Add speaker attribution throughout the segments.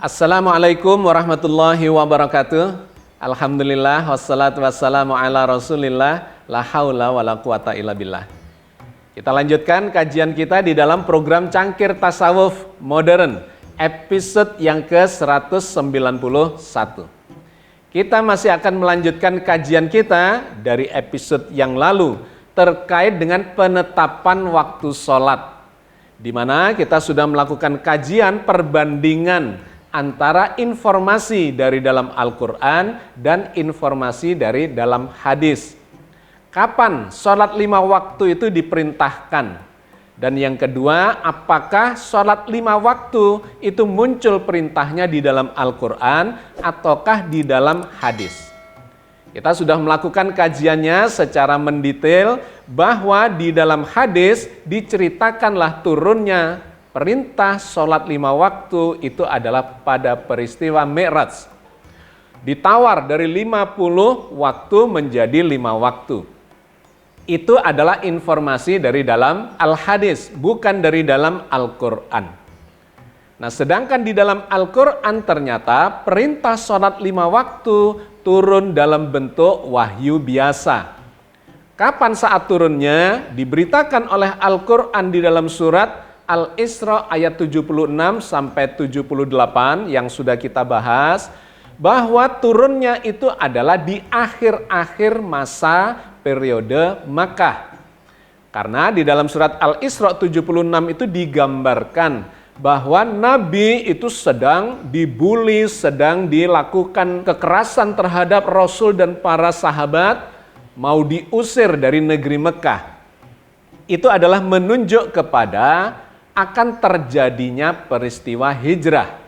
Speaker 1: Assalamualaikum warahmatullahi wabarakatuh. Alhamdulillah wassalatu wassalamu ala rasulillah la haula wa la quwata illa billah. Kita lanjutkan kajian kita di dalam program Cangkir Tasawuf Modern episode yang ke-191. Kita masih akan melanjutkan kajian kita dari episode yang lalu terkait dengan penetapan waktu sholat, di mana kita sudah melakukan kajian perbandingan antara informasi dari dalam Al-Quran dan informasi dari dalam hadis. Kapan sholat 5 waktu itu diperintahkan? Dan yang kedua, apakah sholat 5 waktu itu muncul perintahnya di dalam Al-Quran ataukah di dalam hadis? Kita sudah melakukan kajiannya secara mendetail bahwa di dalam hadis diceritakanlah turunnya perintah sholat 5 waktu itu adalah pada peristiwa Mi'raj. Ditawar dari 50 waktu menjadi 5 waktu. Itu adalah informasi dari dalam Al-Hadis, bukan dari dalam Al-Quran. Nah, sedangkan di dalam Al-Quran ternyata perintah sholat 5 waktu turun dalam bentuk wahyu biasa. Kapan saat turunnya? Diberitakan oleh Al-Quran di dalam surat Al-Isra ayat 76 sampai 78 yang sudah kita bahas, bahwa turunnya itu adalah di akhir-akhir masa periode Makkah. Karena di dalam surat Al-Isra 76 itu digambarkan bahwa Nabi itu sedang dibully, sedang dilakukan kekerasan terhadap Rasul dan para sahabat, mau diusir dari negeri Mekah. Itu adalah menunjuk kepada akan terjadinya peristiwa hijrah.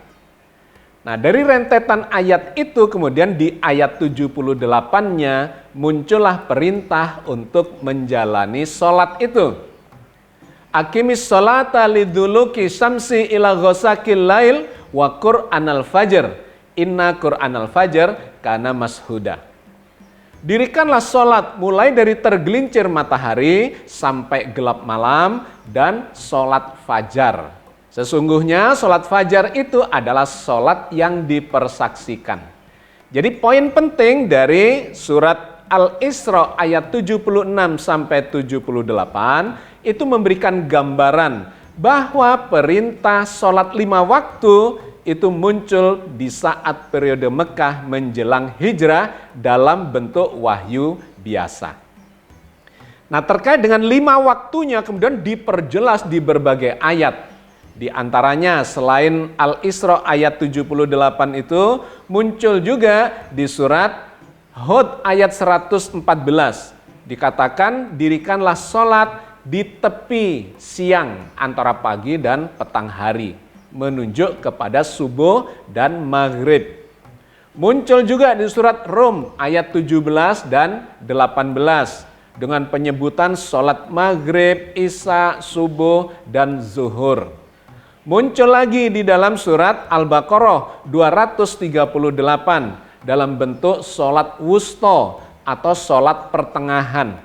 Speaker 1: Nah, dari rentetan ayat itu kemudian di ayat 78-nya muncullah perintah untuk menjalani sholat itu. Aqimis sholata liduluki syamsi ila ghasaqil lail wa qur'anal fajr. Inna qur'anal fajr kana mashuda. Dirikanlah sholat mulai dari tergelincir matahari sampai gelap malam dan sholat fajar. Sesungguhnya sholat fajar itu adalah sholat yang dipersaksikan. Jadi poin penting dari surat Al-Isra ayat 76 sampai 78 itu memberikan gambaran bahwa perintah sholat 5 waktu itu muncul di saat periode Mekah menjelang hijrah dalam bentuk wahyu biasa. Nah, terkait dengan 5 waktunya kemudian diperjelas di berbagai ayat. Di antaranya selain Al-Isra ayat 78 itu muncul juga di surat Hud ayat 114. Dikatakan dirikanlah sholat di tepi siang antara pagi dan petang hari, menunjuk kepada subuh dan maghrib. Muncul juga di surat Rum ayat 17 dan 18 dengan penyebutan sholat maghrib, isya, subuh, dan zuhur. Muncul lagi di dalam surat Al-Baqarah 238 dalam bentuk sholat wusta atau sholat pertengahan.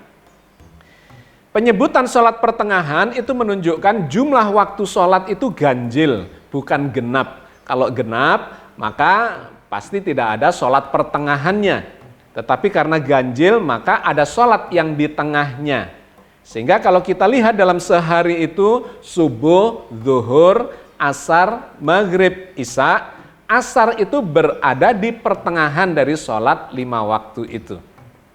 Speaker 1: Penyebutan sholat pertengahan itu menunjukkan jumlah waktu sholat itu ganjil, bukan genap. Kalau genap, maka pasti tidak ada sholat pertengahannya. Tetapi karena ganjil, maka ada sholat yang di tengahnya. Sehingga kalau kita lihat dalam sehari itu, subuh, zuhur, asar, maghrib, isya, asar itu berada di pertengahan dari sholat 5 waktu itu.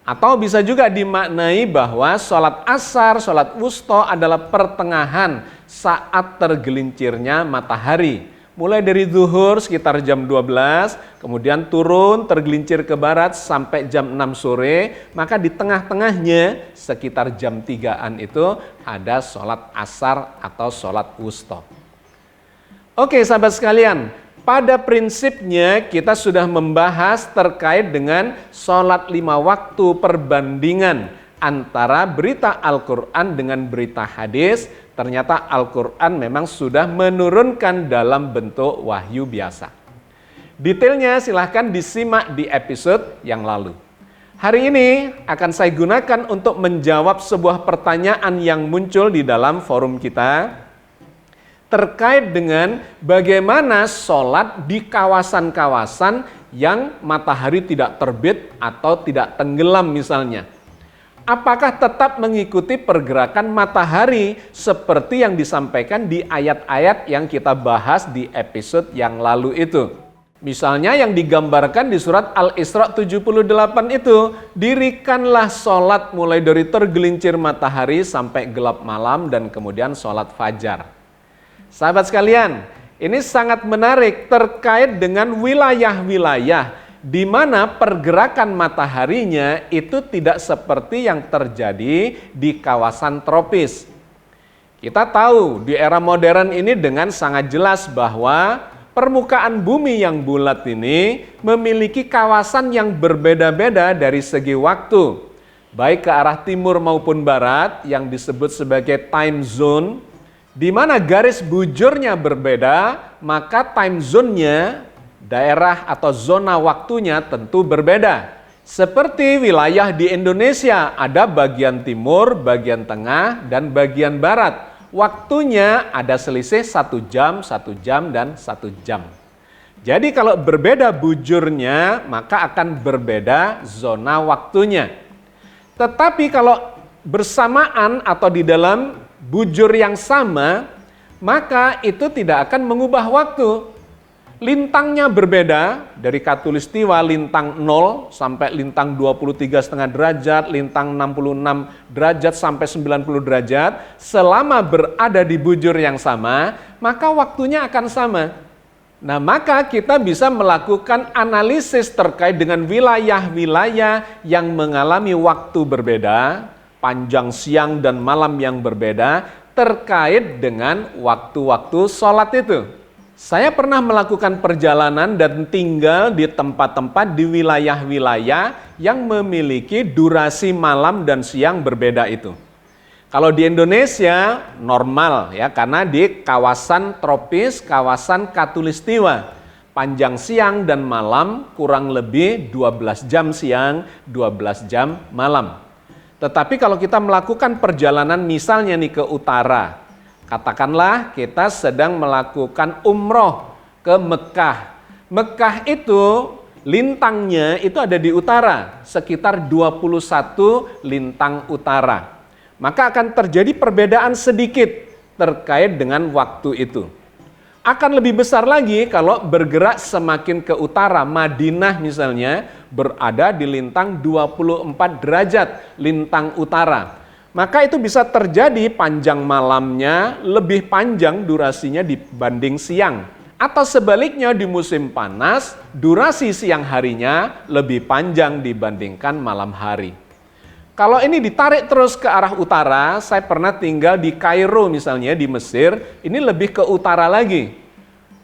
Speaker 1: Atau bisa juga dimaknai bahwa sholat asar, sholat wusta adalah pertengahan saat tergelincirnya matahari mulai dari zuhur sekitar jam 12, kemudian turun tergelincir ke barat sampai jam 6 sore, maka di tengah-tengahnya sekitar jam 3-an itu ada sholat asar atau sholat wusta. Oke sahabat sekalian, pada prinsipnya kita sudah membahas terkait dengan sholat 5 waktu, perbandingan antara berita Al-Quran dengan berita hadis. Ternyata Al-Quran memang sudah menurunkan dalam bentuk wahyu biasa. Detailnya silahkan disimak di episode yang lalu. Hari ini akan saya gunakan untuk menjawab sebuah pertanyaan yang muncul di dalam forum kita terkait dengan bagaimana sholat di kawasan-kawasan yang matahari tidak terbit atau tidak tenggelam misalnya. Apakah tetap mengikuti pergerakan matahari seperti yang disampaikan di ayat-ayat yang kita bahas di episode yang lalu itu? Misalnya yang digambarkan di surat Al-Isra 78 itu, dirikanlah sholat mulai dari tergelincir matahari sampai gelap malam dan kemudian sholat fajar. Sahabat sekalian, ini sangat menarik terkait dengan wilayah-wilayah di mana pergerakan mataharinya itu tidak seperti yang terjadi di kawasan tropis. Kita tahu di era modern ini dengan sangat jelas bahwa permukaan bumi yang bulat ini memiliki kawasan yang berbeda-beda dari segi waktu. Baik ke arah timur maupun barat yang disebut sebagai time zone, di mana garis bujurnya berbeda, maka time zone-nya, daerah atau zona waktunya tentu berbeda. Seperti wilayah di Indonesia, ada bagian timur, bagian tengah, dan bagian barat. Waktunya ada selisih 1 jam, dan 1 jam. Jadi kalau berbeda bujurnya, maka akan berbeda zona waktunya. Tetapi kalau bersamaan atau di dalam bujur yang sama, maka itu tidak akan mengubah waktu. Lintangnya berbeda, dari khatulistiwa lintang 0 sampai lintang 23,5 derajat, lintang 66 derajat sampai 90 derajat, selama berada di bujur yang sama, maka waktunya akan sama. Nah, maka kita bisa melakukan analisis terkait dengan wilayah-wilayah yang mengalami waktu berbeda, panjang siang dan malam yang berbeda, terkait dengan waktu-waktu sholat itu. Saya pernah melakukan perjalanan dan tinggal di tempat-tempat di wilayah-wilayah yang memiliki durasi malam dan siang berbeda itu. Kalau di Indonesia normal ya, karena di kawasan tropis, kawasan khatulistiwa. Panjang siang dan malam kurang lebih 12 jam siang, 12 jam malam. Tetapi kalau kita melakukan perjalanan misalnya nih ke utara, katakanlah kita sedang melakukan umroh ke Mekah. Mekah itu lintangnya itu ada di utara, sekitar 21 lintang utara. Maka akan terjadi perbedaan sedikit terkait dengan waktu itu. Akan lebih besar lagi kalau bergerak semakin ke utara, Madinah misalnya berada di lintang 24 derajat, lintang utara. Maka itu bisa terjadi panjang malamnya lebih panjang durasinya dibanding siang. Atau sebaliknya di musim panas, durasi siang harinya lebih panjang dibandingkan malam hari. Kalau ini ditarik terus ke arah utara, saya pernah tinggal di Kairo misalnya di Mesir, ini lebih ke utara lagi.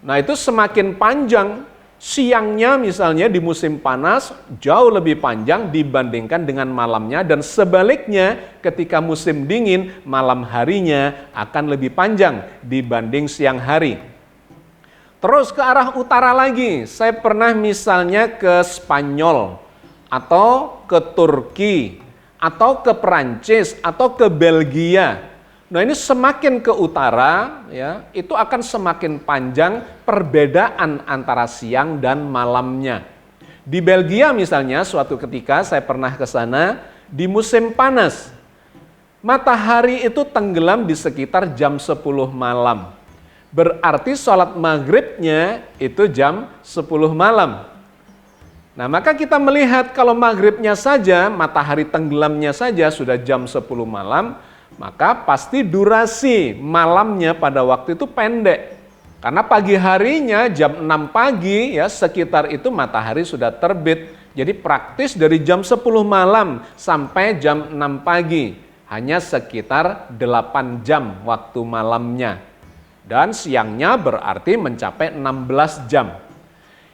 Speaker 1: Nah itu semakin panjang, siangnya misalnya di musim panas jauh lebih panjang dibandingkan dengan malamnya, dan sebaliknya ketika musim dingin malam harinya akan lebih panjang dibanding siang hari. Terus ke arah utara lagi, saya pernah misalnya ke Spanyol atau ke Turki atau ke Perancis atau ke Belgia. Nah ini semakin ke utara ya, itu akan semakin panjang perbedaan antara siang dan malamnya. Di Belgia misalnya suatu ketika saya pernah ke sana di musim panas. Matahari itu tenggelam di sekitar jam 10 malam. Berarti sholat maghribnya itu jam 10 malam. Nah maka kita melihat kalau maghribnya saja, matahari tenggelamnya saja sudah jam 10 malam, maka pasti durasi malamnya pada waktu itu pendek. Karena pagi harinya jam 6 pagi ya sekitar itu matahari sudah terbit. Jadi praktis dari jam 10 malam sampai jam 6 pagi. Hanya sekitar 8 jam waktu malamnya. Dan siangnya berarti mencapai 16 jam.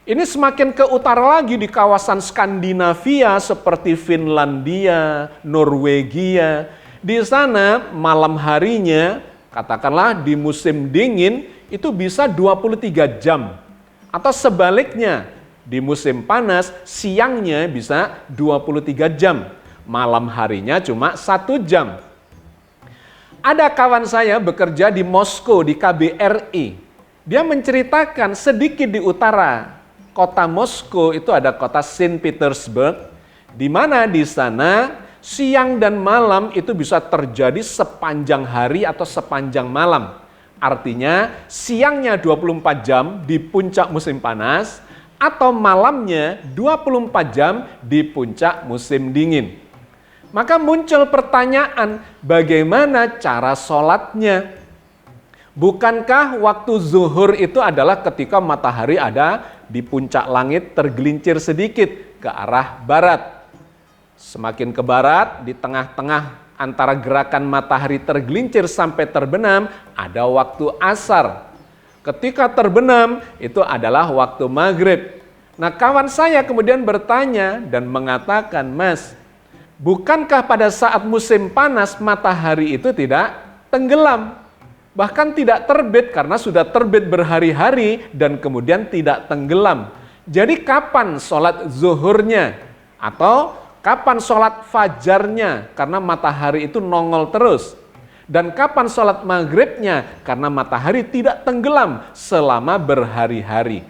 Speaker 1: Ini semakin ke utara lagi di kawasan Skandinavia seperti Finlandia, Norwegia. Di sana malam harinya, katakanlah di musim dingin, itu bisa 23 jam. Atau sebaliknya, di musim panas, siangnya bisa 23 jam. Malam harinya cuma 1 jam. Ada kawan saya bekerja di Moskow, di KBRI. Dia menceritakan sedikit di utara kota Moskow itu ada kota Saint Petersburg, di mana di sana siang dan malam itu bisa terjadi sepanjang hari atau sepanjang malam. Artinya siangnya 24 jam di puncak musim panas atau malamnya 24 jam di puncak musim dingin. Maka muncul pertanyaan, bagaimana cara sholatnya? Bukankah waktu zuhur itu adalah ketika matahari ada di puncak langit tergelincir sedikit ke arah barat? Semakin ke barat, di tengah-tengah antara gerakan matahari tergelincir sampai terbenam, ada waktu asar. Ketika terbenam, itu adalah waktu maghrib. Nah, kawan saya kemudian bertanya dan mengatakan, Mas, bukankah pada saat musim panas matahari itu tidak tenggelam? Bahkan tidak terbit karena sudah terbit berhari-hari dan kemudian tidak tenggelam. Jadi kapan sholat zuhurnya? Atau kapan sholat fajarnya karena matahari itu nongol terus? Dan kapan sholat maghribnya karena matahari tidak tenggelam selama berhari-hari?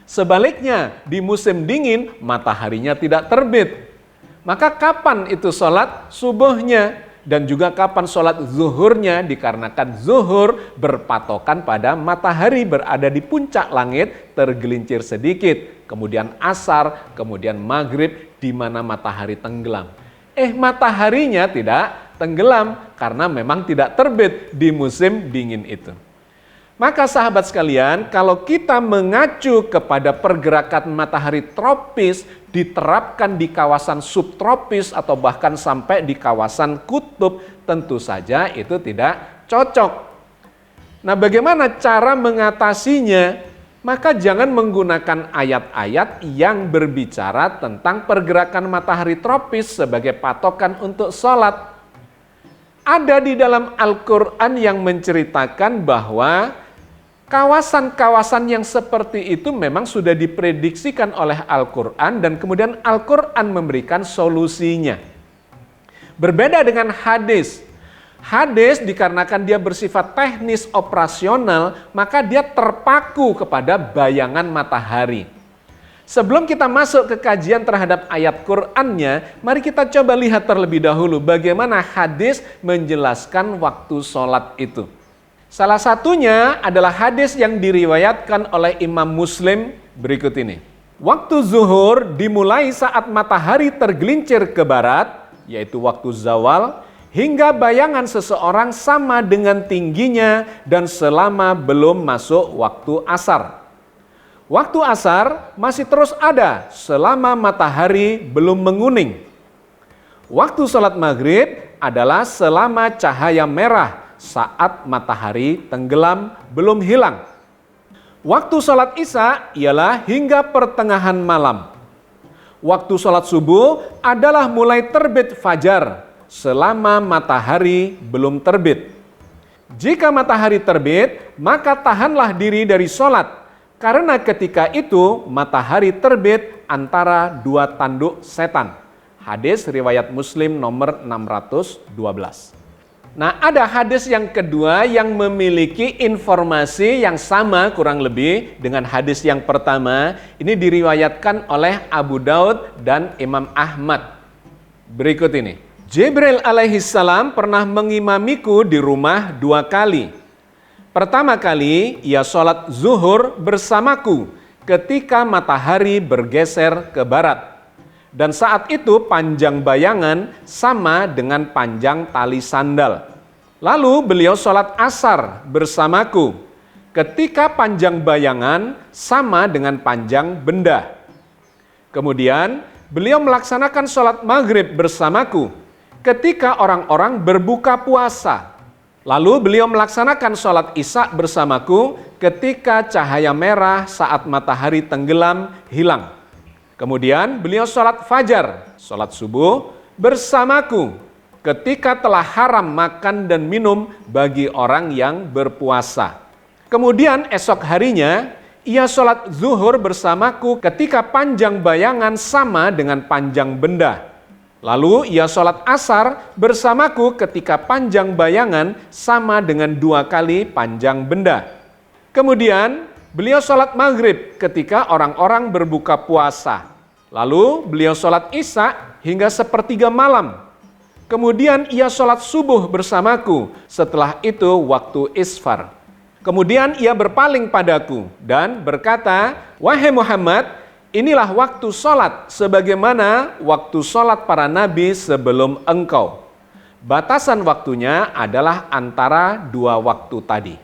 Speaker 1: Sebaliknya di musim dingin mataharinya tidak terbit. Maka kapan itu sholat subuhnya? Dan juga kapan sholat zuhurnya dikarenakan zuhur berpatokan pada matahari berada di puncak langit tergelincir sedikit. Kemudian asar, kemudian maghrib di mana matahari tenggelam. Mataharinya tidak tenggelam karena memang tidak terbit di musim dingin itu. Maka sahabat sekalian, kalau kita mengacu kepada pergerakan matahari tropis diterapkan di kawasan subtropis atau bahkan sampai di kawasan kutub, tentu saja itu tidak cocok. Nah, bagaimana cara mengatasinya? Maka jangan menggunakan ayat-ayat yang berbicara tentang pergerakan matahari tropis sebagai patokan untuk sholat. Ada di dalam Al-Quran yang menceritakan bahwa kawasan-kawasan yang seperti itu memang sudah diprediksikan oleh Al-Quran dan kemudian Al-Quran memberikan solusinya. Berbeda dengan hadis. Hadis dikarenakan dia bersifat teknis operasional, maka dia terpaku kepada bayangan matahari. Sebelum kita masuk ke kajian terhadap ayat Qur'annya, mari kita coba lihat terlebih dahulu bagaimana hadis menjelaskan waktu sholat itu. Salah satunya adalah hadis yang diriwayatkan oleh Imam Muslim berikut ini. Waktu zuhur dimulai saat matahari tergelincir ke barat, yaitu waktu zawal, hingga bayangan seseorang sama dengan tingginya dan selama belum masuk waktu asar. Waktu asar masih terus ada selama matahari belum menguning. Waktu sholat maghrib adalah selama cahaya merah saat matahari tenggelam belum hilang. Waktu sholat isya ialah hingga pertengahan malam. Waktu sholat subuh adalah mulai terbit fajar selama matahari belum terbit. Jika matahari terbit, maka tahanlah diri dari sholat, karena ketika itu matahari terbit antara dua tanduk setan. Hadis riwayat Muslim nomor 612. Nah, ada hadis yang kedua yang memiliki informasi yang sama kurang lebih dengan hadis yang pertama. Ini diriwayatkan oleh Abu Daud dan Imam Ahmad. Berikut ini. Jibril alaihissalam pernah mengimamiku di rumah 2 kali. Pertama kali, ia sholat zuhur bersamaku ketika matahari bergeser ke barat. Dan saat itu panjang bayangan sama dengan panjang tali sandal. Lalu beliau sholat asar bersamaku ketika panjang bayangan sama dengan panjang benda. Kemudian beliau melaksanakan sholat maghrib bersamaku ketika orang-orang berbuka puasa. Lalu beliau melaksanakan sholat isya bersamaku ketika cahaya merah saat matahari tenggelam hilang. Kemudian beliau sholat fajar, sholat subuh bersamaku ketika telah haram makan dan minum bagi orang yang berpuasa. Kemudian esok harinya ia sholat zuhur bersamaku ketika panjang bayangan sama dengan panjang benda. Lalu ia sholat asar bersamaku ketika panjang bayangan sama dengan 2 kali panjang benda. Kemudian beliau sholat maghrib ketika orang-orang berbuka puasa. Lalu beliau sholat isya hingga 1/3 malam. Kemudian ia sholat subuh bersamaku, setelah itu waktu isfar. Kemudian ia berpaling padaku dan berkata, "Wahai Muhammad, inilah waktu sholat sebagaimana waktu sholat para nabi sebelum engkau. Batasan waktunya adalah antara 2 waktu tadi."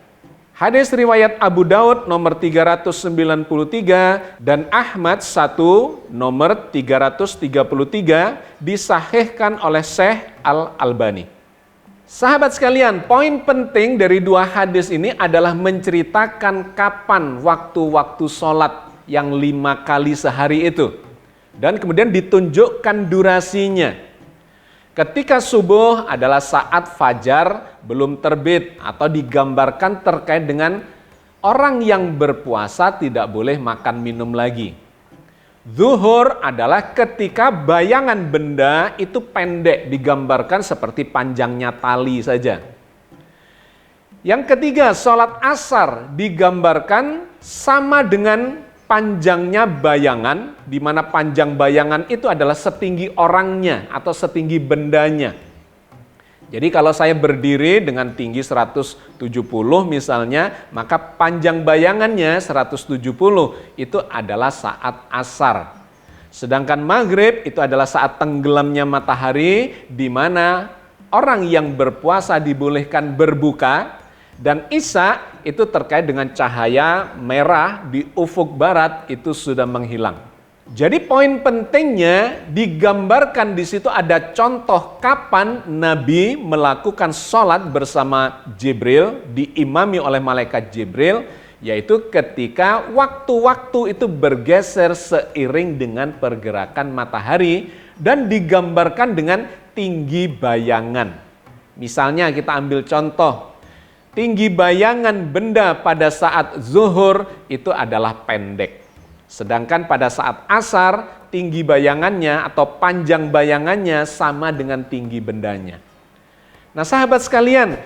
Speaker 1: Hadis riwayat Abu Daud nomor 393 dan Ahmad 1 nomor 333 disahihkan oleh Syekh Al-Albani. Sahabat sekalian, poin penting dari 2 hadis ini adalah menceritakan kapan waktu-waktu sholat yang 5 kali sehari itu. Dan kemudian ditunjukkan durasinya. Ketika subuh adalah saat fajar belum terbit atau digambarkan terkait dengan orang yang berpuasa tidak boleh makan minum lagi. Zuhur adalah ketika bayangan benda itu pendek, digambarkan seperti panjangnya tali saja. Yang ketiga, sholat asar digambarkan sama dengan panjangnya bayangan, di mana panjang bayangan itu adalah setinggi orangnya atau setinggi bendanya. Jadi kalau saya berdiri dengan tinggi 170 misalnya, maka panjang bayangannya 170 itu adalah saat asar. Sedangkan maghrib itu adalah saat tenggelamnya matahari, di mana orang yang berpuasa dibolehkan berbuka, dan isya itu terkait dengan cahaya merah di ufuk barat itu sudah menghilang. Jadi poin pentingnya digambarkan di situ ada contoh kapan Nabi melakukan sholat bersama Jibril, diimami oleh malaikat Jibril, yaitu ketika waktu-waktu itu bergeser seiring dengan pergerakan matahari dan digambarkan dengan tinggi bayangan. Misalnya kita ambil contoh, tinggi bayangan benda pada saat zuhur itu adalah pendek. Sedangkan pada saat asar, tinggi bayangannya atau panjang bayangannya sama dengan tinggi bendanya. Nah sahabat sekalian,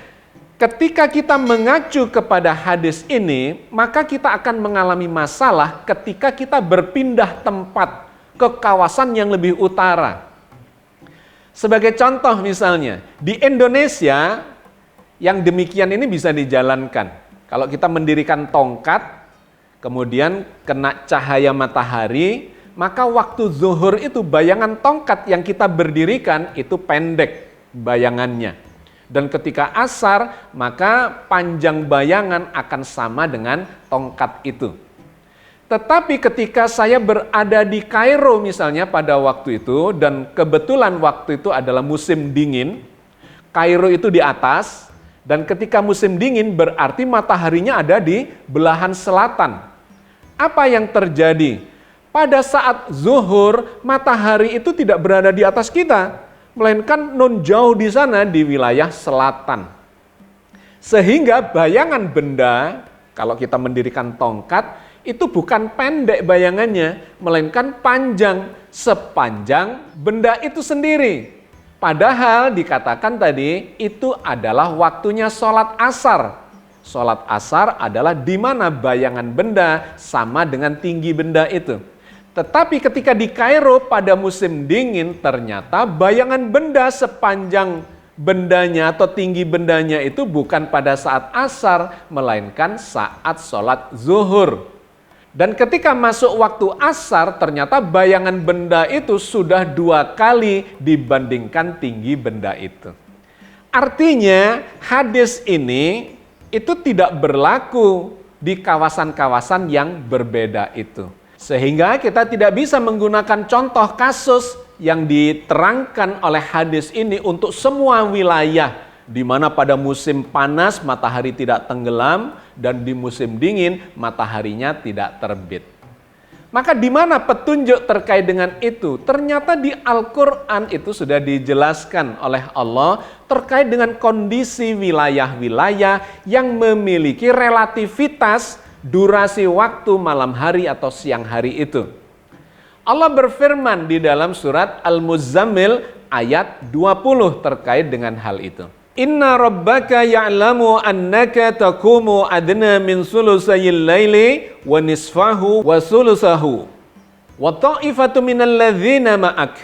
Speaker 1: ketika kita mengacu kepada hadis ini, maka kita akan mengalami masalah ketika kita berpindah tempat ke kawasan yang lebih utara. Sebagai contoh misalnya, di Indonesia, yang demikian ini bisa dijalankan. Kalau kita mendirikan tongkat, kemudian kena cahaya matahari, maka waktu zuhur itu bayangan tongkat yang kita berdirikan itu pendek bayangannya. Dan ketika asar, maka panjang bayangan akan sama dengan tongkat itu. Tetapi ketika saya berada di Kairo misalnya pada waktu itu, dan kebetulan waktu itu adalah musim dingin, Kairo itu di atas, dan ketika musim dingin berarti mataharinya ada di belahan selatan. Apa yang terjadi? Pada saat zuhur, matahari itu tidak berada di atas kita, melainkan non jauh di sana di wilayah selatan. Sehingga bayangan benda, kalau kita mendirikan tongkat, itu bukan pendek bayangannya, melainkan panjang, sepanjang benda itu sendiri. Padahal dikatakan tadi, itu adalah waktunya sholat asar. Sholat asar adalah di mana bayangan benda sama dengan tinggi benda itu. Tetapi ketika di Kairo pada musim dingin, ternyata bayangan benda sepanjang bendanya atau tinggi bendanya itu bukan pada saat asar, melainkan saat sholat zuhur. Dan ketika masuk waktu asar, ternyata bayangan benda itu sudah 2 kali dibandingkan tinggi benda itu. Artinya hadis ini itu tidak berlaku di kawasan-kawasan yang berbeda itu. Sehingga kita tidak bisa menggunakan contoh kasus yang diterangkan oleh hadis ini untuk semua wilayah, di mana pada musim panas matahari tidak tenggelam dan di musim dingin mataharinya tidak terbit. Maka di mana petunjuk terkait dengan itu? Ternyata di Al-Quran itu sudah dijelaskan oleh Allah terkait dengan kondisi wilayah-wilayah yang memiliki relativitas durasi waktu malam hari atau siang hari itu. Allah berfirman di dalam surat Al-Muzammil ayat 20 terkait dengan hal itu. Inna rabbaka ya'lamu annaka taqumu adna min sulusayil laili wa nisfahu wa sulusahu wa ta'ifatu minal ladzina ma'ak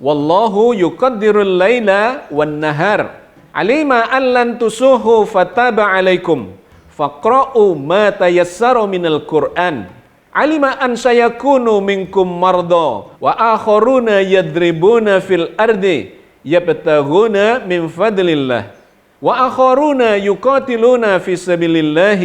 Speaker 1: wallahu yuqaddirul laila wan nahar alima an lan tusuhu fataba alaikum faqra'u ma tayassara minal Qur'an. Alima an sayakunu minkum marda wa akharuna yadribuna fil ardi yabtaghuna min fadlillah wa akharuna yuqatiluna fi sabilillah.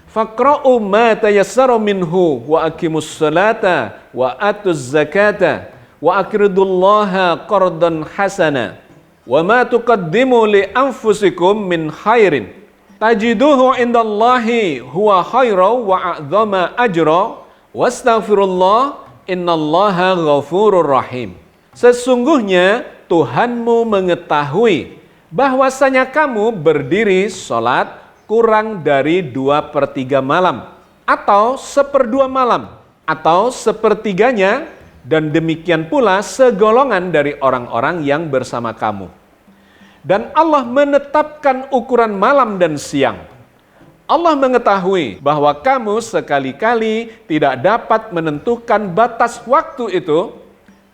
Speaker 1: Faqra'u ma tayassara minhu wa aqimus salata wa atuz zakata wa aqridullaha qardan hasana wa ma tuqaddimu li anfusikum min khairin tajiduhu indallahi huwa khairan wa a'zama ajra wastaghfirullah innallaha ghafurur rahim. Sesungguhnya Tuhanmu mengetahui bahwasanya kamu berdiri sholat kurang dari 2/3 malam atau 1/2 malam atau 1/3-nya, dan demikian pula segolongan dari orang-orang yang bersama kamu. Dan Allah menetapkan ukuran malam dan siang. Allah mengetahui bahwa kamu sekali-kali tidak dapat menentukan batas waktu itu,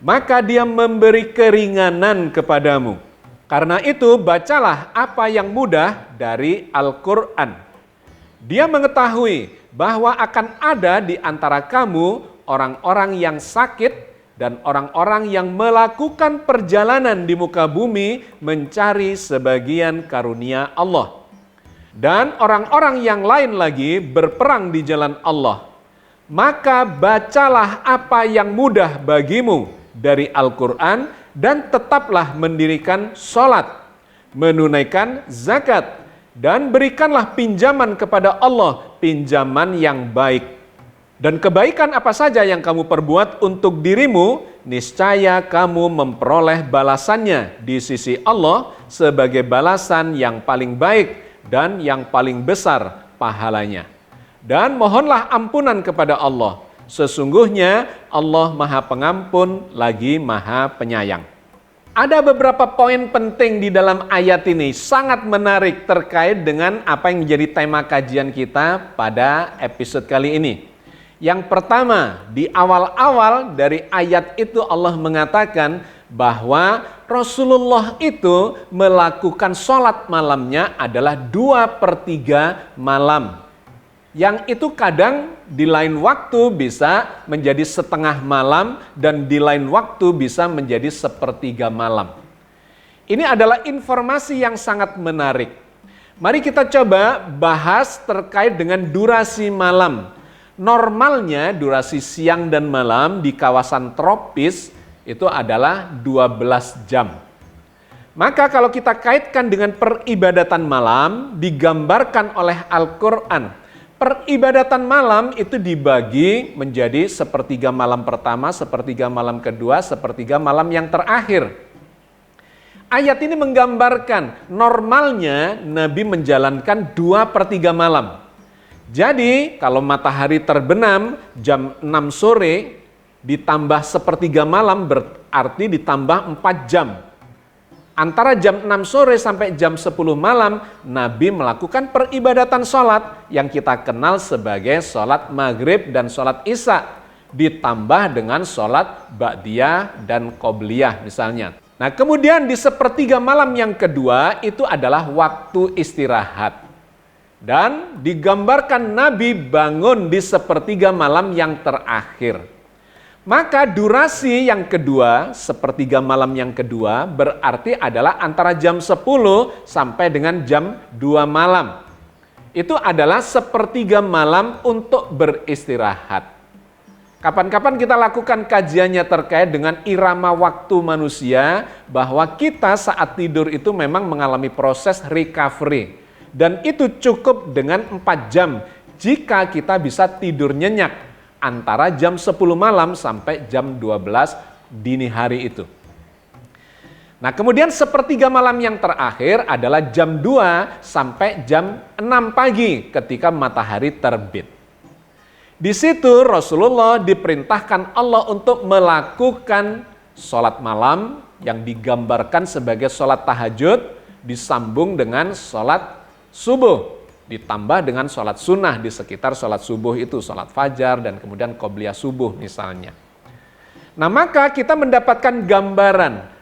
Speaker 1: maka Dia memberi keringanan kepadamu. Karena itu bacalah apa yang mudah dari Al-Quran. Dia mengetahui bahwa akan ada di antara kamu orang-orang yang sakit dan orang-orang yang melakukan perjalanan di muka bumi mencari sebagian karunia Allah. Dan orang-orang yang lain lagi berperang di jalan Allah. Maka bacalah apa yang mudah bagimu dari Al-Quran dan tetaplah mendirikan sholat, menunaikan zakat, dan berikanlah pinjaman kepada Allah, pinjaman yang baik. Dan kebaikan apa saja yang kamu perbuat untuk dirimu, niscaya kamu memperoleh balasannya di sisi Allah sebagai balasan yang paling baik dan yang paling besar pahalanya. Dan mohonlah ampunan kepada Allah. Sesungguhnya Allah Maha Pengampun lagi Maha Penyayang. Ada beberapa poin penting di dalam ayat ini, sangat menarik terkait dengan apa yang menjadi tema kajian kita pada episode kali ini. Yang pertama, di awal-awal dari ayat itu Allah mengatakan bahwa Rasulullah itu melakukan sholat malamnya adalah 2/3 malam. Yang itu kadang di lain waktu bisa menjadi setengah malam dan di lain waktu bisa menjadi 1/3 malam. Ini adalah informasi yang sangat menarik. Mari kita coba bahas terkait dengan durasi malam. Normalnya durasi siang dan malam di kawasan tropis itu adalah 12 jam. Maka kalau kita kaitkan dengan peribadatan malam digambarkan oleh Al-Quran, peribadatan malam itu dibagi menjadi 1/3 malam pertama, 1/3 malam kedua, 1/3 malam yang terakhir. Ayat ini menggambarkan normalnya Nabi menjalankan 2/3 malam. Jadi kalau matahari terbenam jam 6 sore ditambah 1/3 malam berarti ditambah 4 jam. Antara jam 6 sore sampai jam 10 malam Nabi melakukan peribadatan sholat yang kita kenal sebagai sholat maghrib dan sholat isya, ditambah dengan sholat ba'diyah dan qobliyah misalnya. Nah kemudian di 1/3 malam yang kedua itu adalah waktu istirahat. Dan digambarkan Nabi bangun di 1/3 malam yang terakhir. Maka durasi yang kedua, 1/3 malam yang kedua berarti adalah antara jam 10 sampai dengan jam 2 malam. itu adalah sepertiga malam untuk beristirahat. Kapan-kapan kita lakukan kajiannya terkait dengan irama waktu manusia, bahwa kita saat tidur itu memang mengalami proses recovery. Dan itu cukup dengan 4 jam jika kita bisa tidur nyenyak antara jam 10 malam sampai jam 12 dini hari itu. Nah, kemudian sepertiga malam yang terakhir adalah jam 2 sampai jam 6 pagi ketika matahari terbit. Di situ Rasulullah diperintahkan Allah untuk melakukan sholat malam yang digambarkan sebagai sholat tahajud disambung dengan sholat subuh. Ditambah dengan sholat sunnah di sekitar sholat subuh itu, sholat fajar dan kemudian qobliyah subuh misalnya. Nah, maka kita mendapatkan gambaran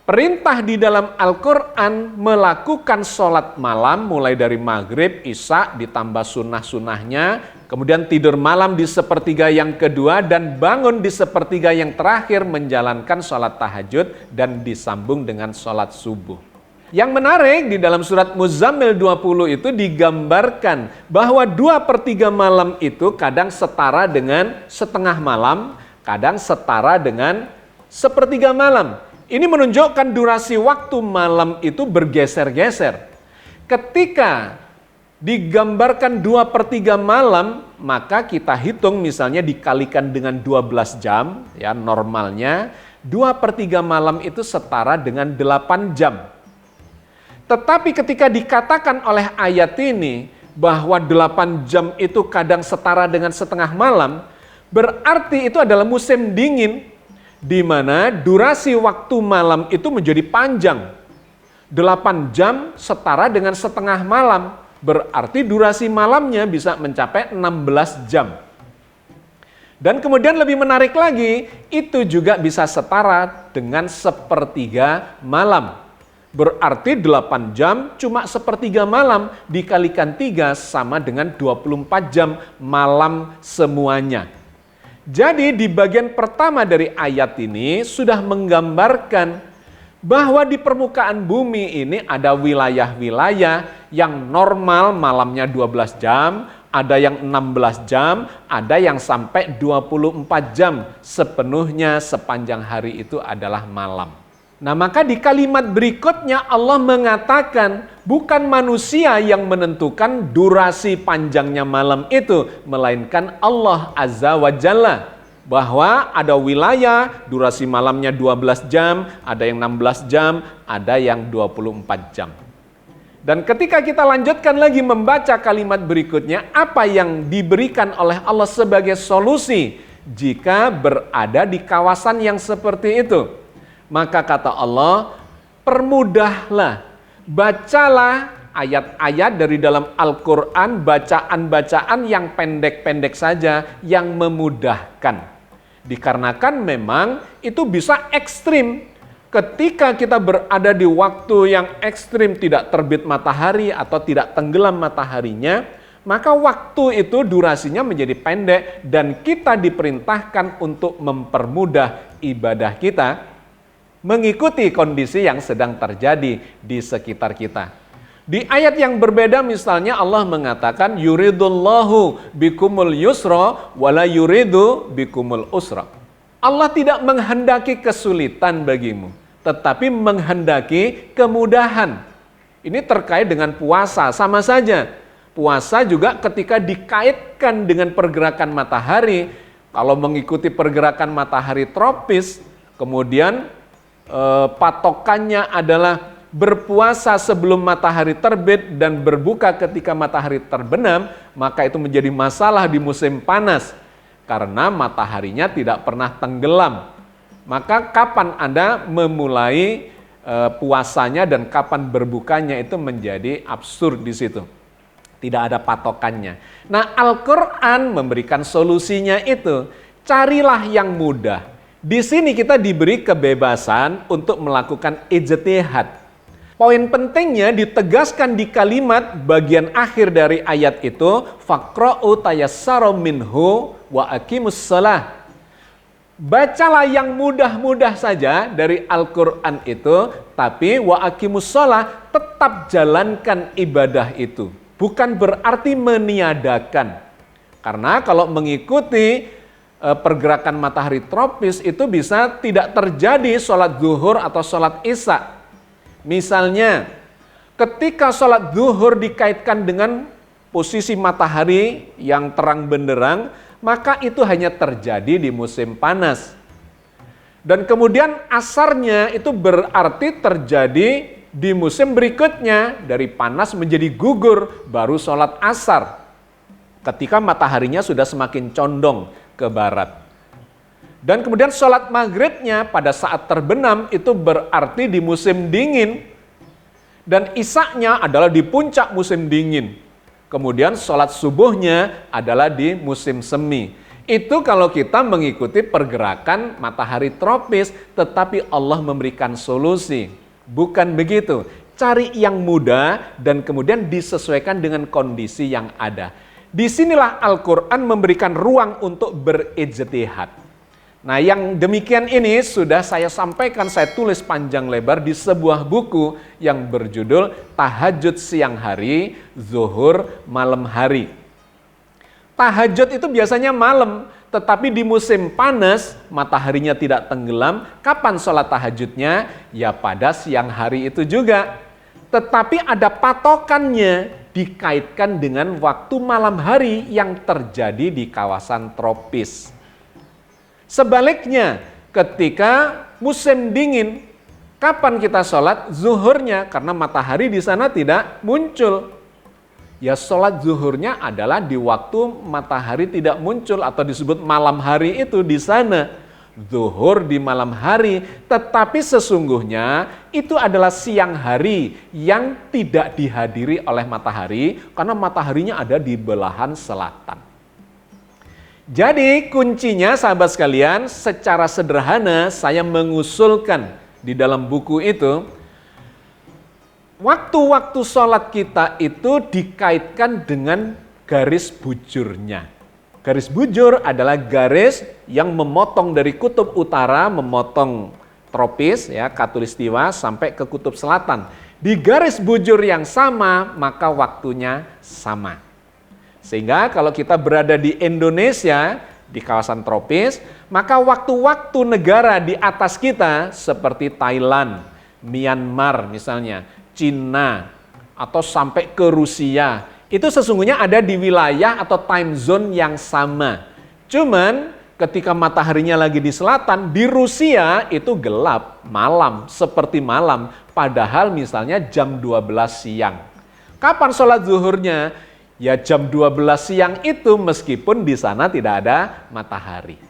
Speaker 1: perintah di dalam Al-Quran melakukan sholat malam mulai dari maghrib, isya, ditambah sunnah-sunnahnya, kemudian tidur malam di sepertiga yang kedua, dan bangun di sepertiga yang terakhir menjalankan sholat tahajud dan disambung dengan sholat subuh. Yang menarik di dalam surat Muzammil 20 itu digambarkan bahwa 2/3 malam itu kadang setara dengan setengah malam, kadang setara dengan sepertiga malam. Ini menunjukkan durasi waktu malam itu bergeser-geser. Ketika digambarkan 2/3 malam, maka kita hitung misalnya dikalikan dengan 12 jam, ya normalnya 2/3 malam itu setara dengan 8 jam. Tetapi ketika dikatakan oleh ayat ini bahwa 8 jam itu kadang setara dengan setengah malam, berarti itu adalah musim dingin, di mana durasi waktu malam itu menjadi panjang. 8 jam setara dengan setengah malam, berarti durasi malamnya bisa mencapai 16 jam. Dan kemudian lebih menarik lagi, itu juga bisa setara dengan sepertiga malam. Berarti 8 jam cuma sepertiga malam, dikalikan 3 sama dengan 24 jam malam semuanya. Jadi di bagian pertama dari ayat ini sudah menggambarkan bahwa di permukaan bumi ini ada wilayah-wilayah yang normal malamnya 12 jam, ada yang 16 jam, ada yang sampai 24 jam sepenuhnya sepanjang hari itu adalah malam. Nah, maka di kalimat berikutnya Allah mengatakan bukan manusia yang menentukan durasi panjangnya malam itu, melainkan Allah Azza wa Jalla. Bahwa ada wilayah durasi malamnya 12 jam, ada yang 16 jam, ada yang 24 jam. Dan ketika kita lanjutkan lagi membaca kalimat berikutnya, apa yang diberikan oleh Allah sebagai solusi jika berada di kawasan yang seperti itu? Maka kata Allah, permudahlah, bacalah ayat-ayat dari dalam Al-Quran, bacaan-bacaan yang pendek-pendek saja, yang memudahkan. Dikarenakan memang itu bisa ekstrim. Ketika kita berada di waktu yang ekstrim, tidak terbit matahari atau tidak tenggelam mataharinya, maka waktu itu durasinya menjadi pendek dan kita diperintahkan untuk mempermudah ibadah kita, mengikuti kondisi yang sedang terjadi di sekitar kita. Di ayat yang berbeda misalnya Allah mengatakan yuridullahu bikumul yusra wala yuridu bikumul usra. Allah tidak menghendaki kesulitan bagimu, tetapi menghendaki kemudahan. Ini terkait dengan puasa, sama saja. Puasa juga ketika dikaitkan dengan pergerakan matahari, kalau mengikuti pergerakan matahari tropis, kemudian patokannya adalah berpuasa sebelum matahari terbit dan berbuka ketika matahari terbenam, maka itu menjadi masalah di musim panas karena mataharinya tidak pernah tenggelam. Maka kapan Anda memulai puasanya dan kapan berbukanya itu menjadi absurd di situ. Tidak ada patokannya. Nah, Al-Quran memberikan solusinya itu. Carilah yang mudah. Di sini kita diberi kebebasan untuk melakukan ijtihad. Poin pentingnya ditegaskan di kalimat bagian akhir dari ayat itu, faqra'u tayassara minhu wa aqimus shalah. Bacalah yang mudah-mudah saja dari Al-Quran itu, tapi wa aqimus shalah, tetap jalankan ibadah itu. bukan berarti meniadakan. Karena kalau mengikuti pergerakan matahari tropis itu bisa tidak terjadi sholat zuhur atau sholat isya. Misalnya, ketika sholat zuhur dikaitkan dengan posisi matahari yang terang benderang, maka itu hanya terjadi di musim panas. Dan kemudian asarnya itu berarti terjadi di musim berikutnya, dari panas menjadi gugur, baru sholat asar. Ketika mataharinya sudah semakin condong ke barat. Dan kemudian sholat maghribnya pada saat terbenam itu berarti di musim dingin. Dan isya-nya adalah di puncak musim dingin. Kemudian sholat subuhnya adalah di musim semi. Itu kalau kita mengikuti pergerakan matahari tropis, tetapi Allah memberikan solusi. Bukan begitu. Cari yang mudah dan kemudian disesuaikan dengan kondisi yang ada. Disinilah Al-Quran memberikan ruang untuk berijtihad. Nah, yang demikian ini sudah saya sampaikan, saya tulis panjang lebar di sebuah buku yang berjudul Tahajud Siang Hari, Zuhur Malam Hari. Tahajud itu biasanya malam, tetapi di musim panas, mataharinya tidak tenggelam. Kapan sholat tahajudnya? Ya pada siang hari itu juga. Tetapi ada patokannya, dikaitkan dengan waktu malam hari yang terjadi di kawasan tropis. Sebaliknya, ketika musim dingin, kapan kita sholat? Zuhurnya, karena matahari di sana tidak muncul. Ya sholat zuhurnya adalah di waktu matahari tidak muncul atau disebut malam hari itu di sana. Zuhur di malam hari, tetapi sesungguhnya itu adalah siang hari yang tidak dihadiri oleh matahari karena mataharinya ada di belahan selatan. Jadi kuncinya sahabat sekalian, secara sederhana saya mengusulkan di dalam buku itu, waktu-waktu sholat kita itu dikaitkan dengan garis bujurnya. Garis bujur adalah garis yang memotong dari kutub utara, memotong tropis, ya, khatulistiwa sampai ke kutub selatan. Di garis bujur yang sama, maka waktunya sama. Sehingga kalau kita berada di Indonesia, di kawasan tropis, maka waktu-waktu negara di atas kita seperti Thailand, Myanmar misalnya, Cina, atau sampai ke Rusia, itu sesungguhnya ada di wilayah atau time zone yang sama. Cuman ketika mataharinya lagi di selatan, di Rusia itu gelap, malam, seperti malam. Padahal misalnya jam 12 siang. Kapan sholat zuhurnya? Ya jam 12 siang itu meskipun di sana tidak ada matahari.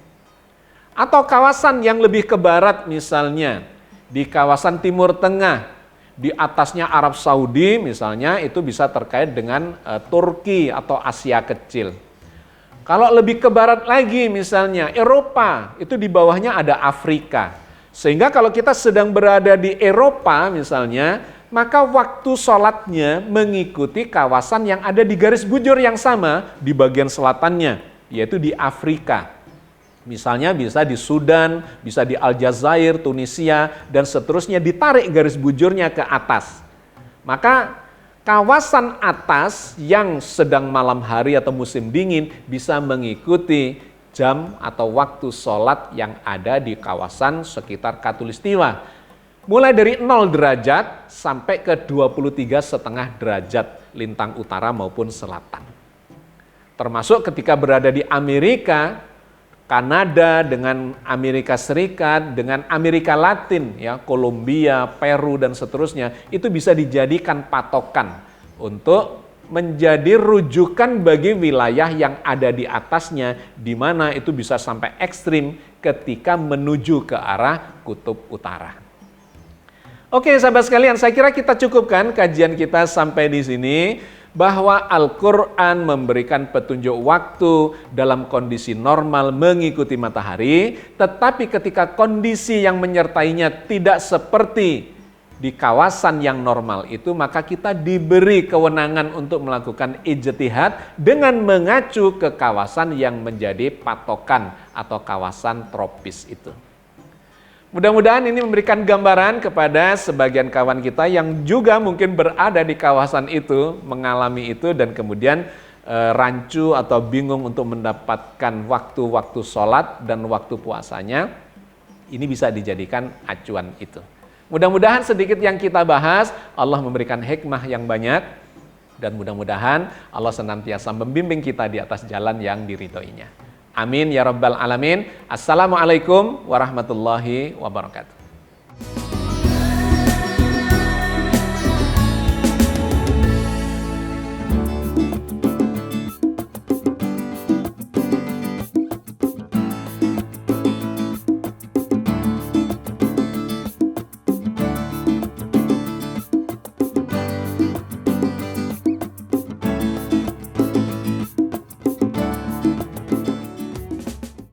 Speaker 1: Atau kawasan yang lebih ke barat misalnya, di kawasan Timur Tengah, di atasnya Arab Saudi misalnya, itu bisa terkait dengan Turki atau Asia Kecil. Kalau lebih ke barat lagi misalnya Eropa, itu di bawahnya ada Afrika. Sehingga kalau kita sedang berada di Eropa misalnya, maka waktu sholatnya mengikuti kawasan yang ada di garis bujur yang sama di bagian selatannya, yaitu di Afrika. Misalnya bisa di Sudan, bisa di Aljazair, Tunisia, dan seterusnya, ditarik garis bujurnya ke atas. Maka kawasan atas yang sedang malam hari atau musim dingin bisa mengikuti jam atau waktu sholat yang ada di kawasan sekitar khatulistiwa. Mulai dari 0 derajat sampai ke 23,5 derajat lintang utara maupun selatan. Termasuk ketika berada di Amerika, Kanada dengan Amerika Serikat, dengan Amerika Latin, ya, Kolombia, Peru, dan seterusnya, itu bisa dijadikan patokan untuk menjadi rujukan bagi wilayah yang ada di atasnya, di mana itu bisa sampai ekstrim ketika menuju ke arah kutub utara. Oke, sahabat sekalian, saya kira kita cukupkan kajian kita sampai di sini. Bahwa Al-Quran memberikan petunjuk waktu dalam kondisi normal mengikuti matahari, tetapi ketika kondisi yang menyertainya tidak seperti di kawasan yang normal itu, maka kita diberi kewenangan untuk melakukan ijtihad dengan mengacu ke kawasan yang menjadi patokan atau kawasan tropis itu. Mudah-mudahan ini memberikan gambaran kepada sebagian kawan kita yang juga mungkin berada di kawasan itu, mengalami itu dan kemudian rancu atau bingung untuk mendapatkan waktu-waktu sholat dan waktu puasanya. Ini bisa dijadikan acuan itu. Mudah-mudahan sedikit yang kita bahas, Allah memberikan hikmah yang banyak dan mudah-mudahan Allah senantiasa membimbing kita di atas jalan yang diridhoinya. Amin ya rabbal alamin. Assalamualaikum warahmatullahi wabarakatuh.